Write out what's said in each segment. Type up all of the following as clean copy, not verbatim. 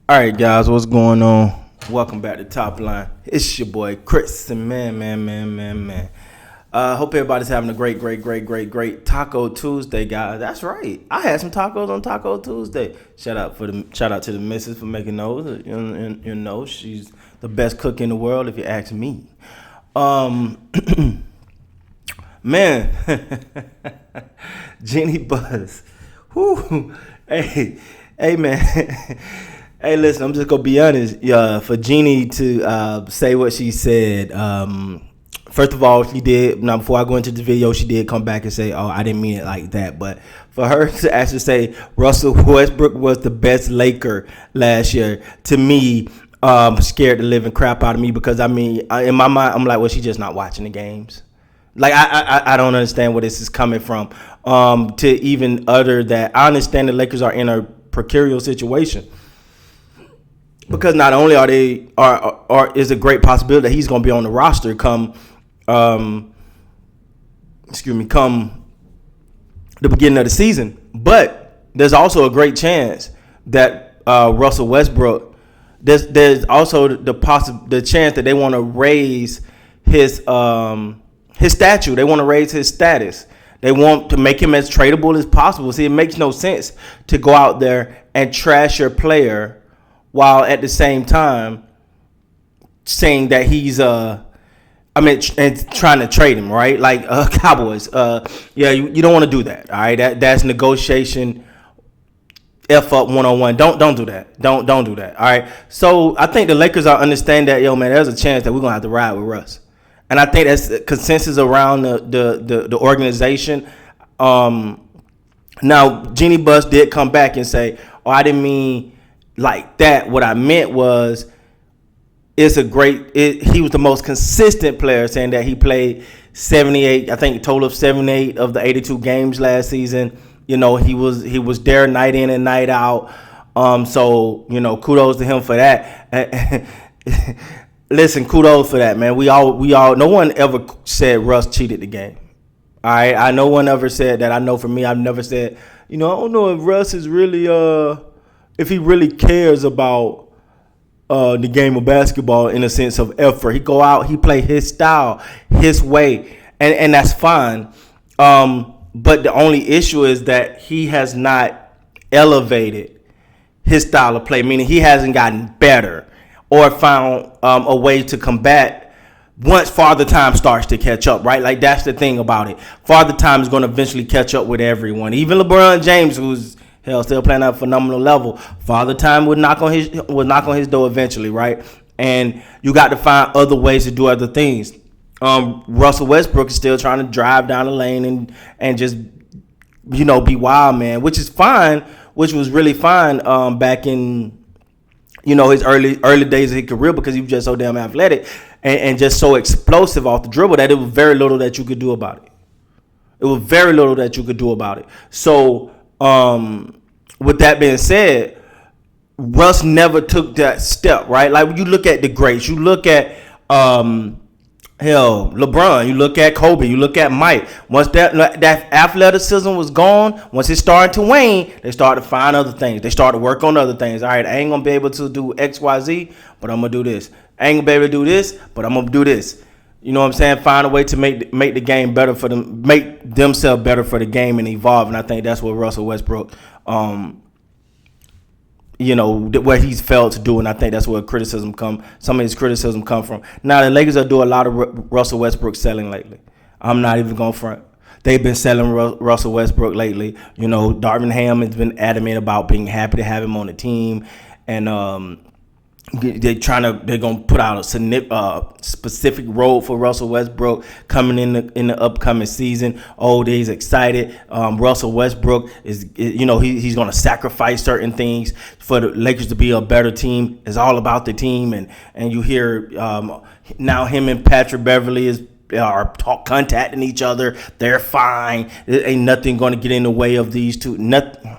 All right, guys, what's going on? Welcome back to Top Line. It's your boy Chris, and man. Hope everybody's having a great Taco Tuesday, guys. That's right. I had some tacos on Taco Tuesday. Shout out to the missus for making those. You know, she's the best cook in the world, if you ask me. Man, Jeanie Buzz. Whoo. Hey, man. Hey, listen, I'm just going to be honest. For Jeanie to say what she said, first of all, she did, now before I go into the video, she did come back and say, oh, I didn't mean it like that. But for her to actually say Russell Westbrook was the best Laker last year, to me, scared the living crap out of me because, I mean, in my mind, I'm like, well, she's just not watching the games. Like, I don't understand where this is coming from. To even utter that, I understand the Lakers are in a precarious situation. Because not only is a great possibility that he's going to be on the roster come the beginning of the season, but there's also a great chance that Russell Westbrook, there's also the chance that they want to raise his statue. They want to raise his status. They want to make him as tradable as possible. See, it makes no sense to go out there and trash your player while at the same time saying that he's and trying to trade him, right? Like Cowboys. You don't want to do that. All right, that's negotiation. F up 101. Don't do that. Don't do that. All right. So I think the Lakers are understand that, yo, man, there's a chance that we're gonna have to ride with Russ, and I think that's consensus around the organization. Now Jeanie Buss did come back and say, oh, I didn't mean like that. What I meant was he was the most consistent player, saying that he played 78, I think a total of 78 of the 82 games last season. You know, he was there night in and night out. So, you know, kudos to him for that. Listen, kudos for that, man. We all no one ever said Russ cheated the game. All right. No one ever said that. I know for me, I've never said, you know, I don't know if Russ is really if he really cares about the game of basketball in a sense of effort. He go out, he play his style, his way, and that's fine. But the only issue is that he has not elevated his style of play, meaning he hasn't gotten better or found a way to combat once Father Time starts to catch up, right? Like, that's the thing about it. Father Time is going to eventually catch up with everyone. Even LeBron James, who's still playing at a phenomenal level. Father Time would knock on his door eventually, right? And you got to find other ways to do other things. Russell Westbrook is still trying to drive down the lane and just, you know, be wild, man, which is fine, which was really fine back in, you know, his early days of his career, because he was just so damn athletic and just so explosive off the dribble that it was very little that you could do about it. So, with that being said, Russ never took that step, right? Like, when you look at the greats, you look at LeBron, you look at Kobe, you look at Mike. Once that athleticism was gone, once it started to wane, they started to find other things. They started to work on other things. All right, I ain't gonna be able to do X, Y, Z, but I'm gonna do this. I ain't gonna be able to do this, but I'm gonna do this. You know what I'm saying? Find a way to make the game better for them, make themselves better for the game and evolve. And I think that's what Russell Westbrook, you know, what he's failed to do. And I think that's where some of his criticism come from. Now, the Lakers are doing a lot of Russell Westbrook selling lately. I'm not even going front. They've been selling Russell Westbrook lately. You know, Darvin Ham has been adamant about being happy to have him on the team. And, they're gonna put out a specific role for Russell Westbrook coming in the upcoming season. Oh, he's excited. Russell Westbrook is, you know, he's gonna sacrifice certain things for the Lakers to be a better team. It's all about the team, and you hear now him and Patrick Beverly are contacting each other. They're fine. There ain't nothing gonna get in the way of these two. Nothing.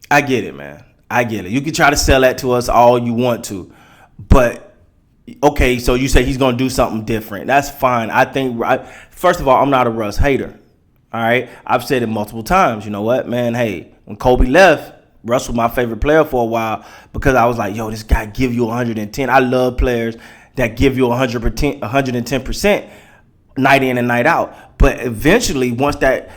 I get it, man. I get it. You can try to sell that to us all you want to, but okay, so you say he's going to do something different. That's fine. I think, first of all, I'm not a Russ hater. All right. I've said it multiple times. You know what, man? Hey, when Kobe left, Russ was my favorite player for a while because I was like, yo, this guy give you 110. I love players that give you 110% night in and night out. But eventually, once that,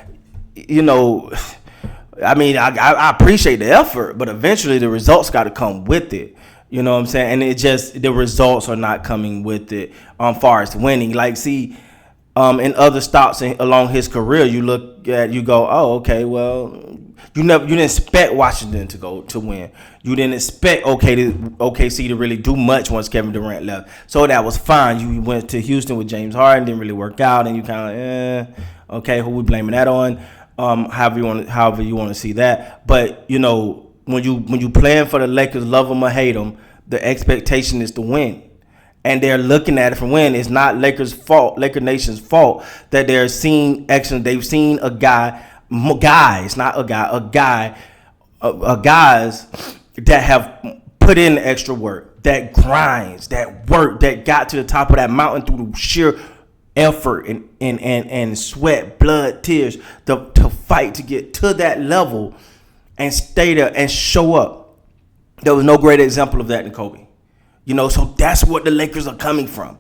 I mean, I appreciate the effort, but eventually the results got to come with it. You know what I'm saying? And the results are not coming with it far as winning. Like, see, in other stops along his career, you go, oh, okay, well, you didn't expect Washington to win. You didn't expect OKC to really do much once Kevin Durant left. So that was fine. You went to Houston with James Harden, didn't really work out, and you kind of, okay, who we blaming that on? However you want to see that. But when you playing for the Lakers, love them or hate them, the expectation is to win. And they're looking at it from when it's not Lakers' fault, Laker Nation's fault that they're seeing action. They've seen guys that have put in the extra work, that grinds, that work, that got to the top of that mountain through the sheer effort and sweat, blood, tears to fight to get to that level and stay there and show up. There was no greater example of that than Kobe. So that's what the Lakers are coming from.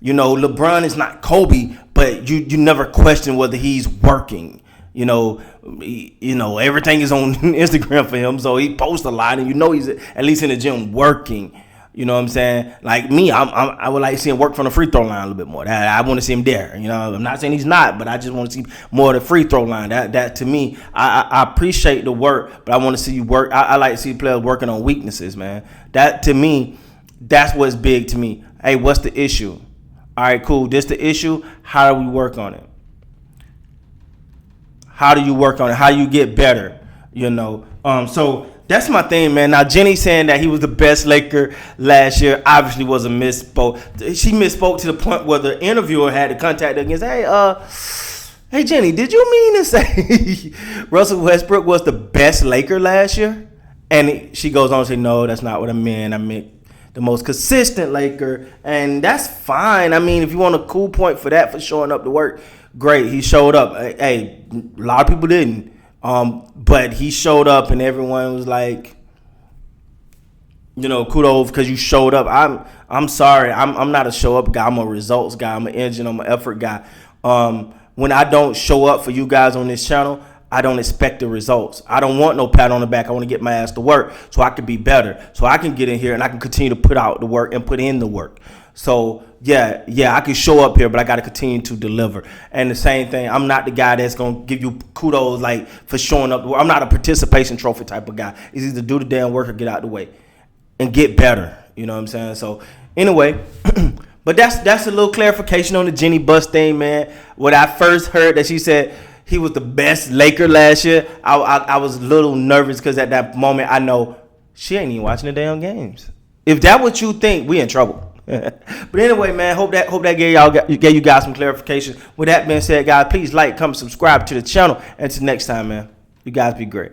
LeBron is not Kobe, but you never question whether he's working. Everything is on Instagram for him, so he posts a lot, and he's at least in the gym working. You know what I'm saying? Like me, I would like to see him work from the free throw line a little bit more. I want to see him there. I'm not saying he's not, but I just want to see more of the free throw line. That to me, I appreciate the work, but I want to see you work. I like to see players working on weaknesses, man. That to me, that's what's big to me. Hey, what's the issue? All right, cool. This the issue. How do we work on it? How do you work on it? How you get better? So that's my thing, man. Now, Jeanie saying that he was the best Laker last year obviously was a misspoke. She misspoke to the point where the interviewer had to contact her and say, hey, Jeanie, did you mean to say Russell Westbrook was the best Laker last year? And she goes on to say, no, that's not what I meant. I meant the most consistent Laker. And that's fine. I mean, if you want a cool point for that, for showing up to work, great. He showed up. Hey, a lot of people didn't. But he showed up and everyone was like, kudos because you showed up. I'm sorry. I'm not a show up guy. I'm a results guy. I'm an engine. I'm an effort guy. When I don't show up for you guys on this channel, I don't expect the results. I don't want no pat on the back. I want to get my ass to work so I can be better. So I can get in here and I can continue to put out the work and put in the work. So, yeah, I can show up here, but I got to continue to deliver. And the same thing, I'm not the guy that's going to give you kudos like for showing up. I'm not a participation trophy type of guy. It's either do the damn work or get out the way and get better. You know what I'm saying? So, anyway, but that's a little clarification on the Jeanie Buss thing, man. When I first heard that she said he was the best Laker last year, I was a little nervous because at that moment I know she ain't even watching the damn games. If that's what you think, we in trouble. But anyway, man, hope that gave you guys some clarification. With that being said, guys, please like, comment, subscribe to the channel. And until next time, man, you guys be great.